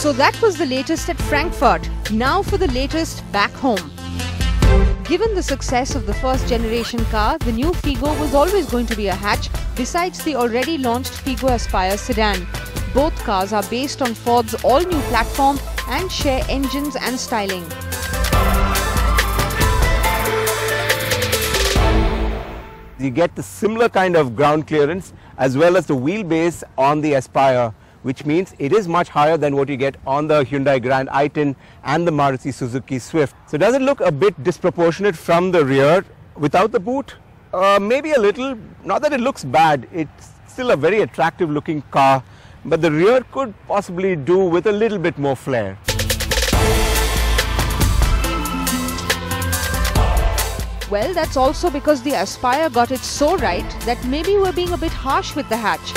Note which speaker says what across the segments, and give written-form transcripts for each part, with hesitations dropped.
Speaker 1: So that was the latest at Frankfurt. Now for the latest back home. Given the success of the first generation car, the new Figo was always going to be a hatch besides the already launched Figo Aspire sedan. Both cars are based on Ford's all-new platform and share engines and styling.
Speaker 2: You get the similar kind of ground clearance as well as the wheelbase on the Aspire, which means it is much higher than what you get on the Hyundai Grand i10 and the Maruti Suzuki Swift. So does it look a bit disproportionate from the rear without the boot? Maybe a little. Not that it looks bad, it's still a very attractive looking car, but the rear could possibly do with a little bit more flair.
Speaker 1: Well, that's also because the Aspire got it so right that maybe we're being a bit harsh with the hatch.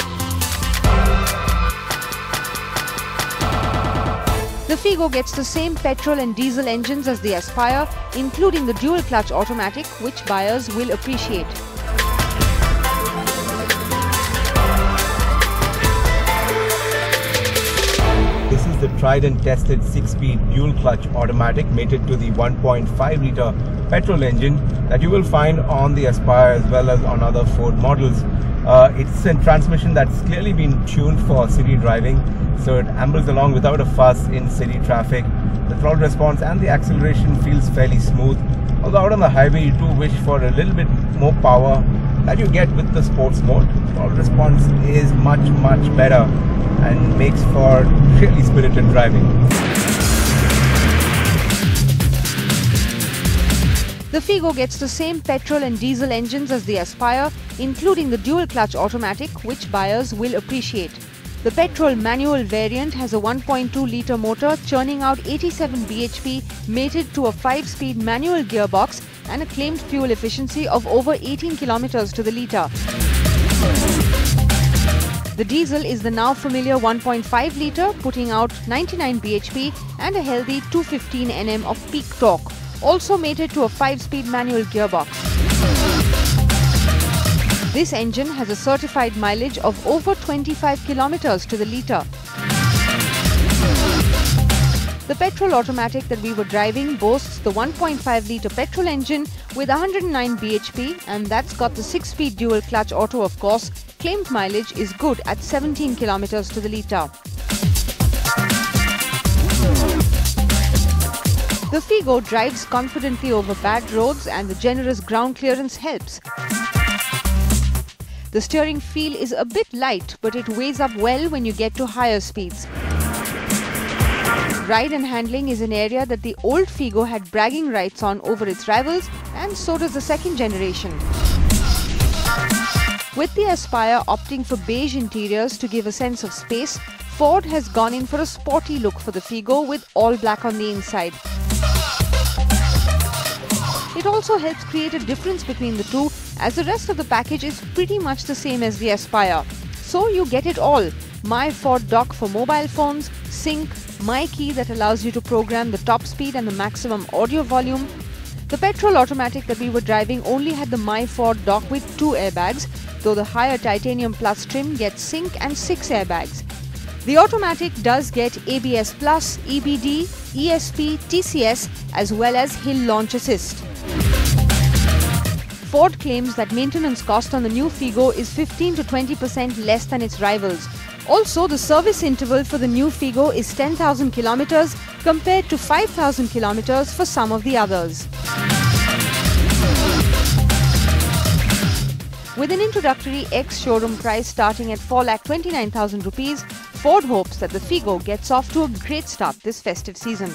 Speaker 1: The Figo gets the same petrol and diesel engines as the Aspire, including the dual clutch automatic, which buyers will appreciate.
Speaker 2: This is the tried and tested 6-speed dual clutch automatic mated to the 1.5 litre petrol engine that you will find on the Aspire as well as on other Ford models. It's a transmission that's clearly been tuned for city driving, so it ambles along without a fuss in city traffic. The throttle response and the acceleration feels fairly smooth, although out on the highway you do wish for a little bit more power that you get with the sports mode. Throttle response is much better and makes for really spirited driving.
Speaker 1: The Figo gets the same petrol and diesel engines as the Aspire, including the dual clutch automatic, which buyers will appreciate. The petrol manual variant has a 1.2 litre motor churning out 87 bhp mated to a 5-speed manual gearbox and a claimed fuel efficiency of over 18 km to the litre. The diesel is the now familiar 1.5 litre, putting out 99 bhp and a healthy 215 Nm of peak torque, also mated to a 5-speed manual gearbox. This engine has a certified mileage of over 25 km to the litre. The petrol automatic that we were driving boasts the 1.5 litre petrol engine with 109 bhp, and that's got the 6-speed dual clutch auto, of course. Claimed mileage is good at 17 km to the litre. The Figo drives confidently over bad roads and the generous ground clearance helps. The steering feel is a bit light, but it weighs up well when you get to higher speeds. Ride and handling is an area that the old Figo had bragging rights on over its rivals, and so does the second generation. With the Aspire opting for beige interiors to give a sense of space, Ford has gone in for a sporty look for the Figo with all black on the inside. It also helps create a difference between the two, as the rest of the package is pretty much the same as the Aspire. So you get it all: My Ford dock for mobile phones, sync, My Key that allows you to program the top speed and the maximum audio volume. The petrol automatic that we were driving only had the My Ford dock with 2 airbags, though the higher Titanium Plus trim gets sync and 6 airbags. The automatic does get ABS Plus, EBD, ESP, TCS as well as Hill Launch Assist. Ford claims that maintenance cost on the new Figo is 15 to 20% less than its rivals. Also, the service interval for the new Figo is 10,000 kilometers compared to 5,000 kilometers for some of the others. With an introductory ex-showroom price starting at 4,29,000 rupees, Ford hopes that the Figo gets off to a great start this festive season.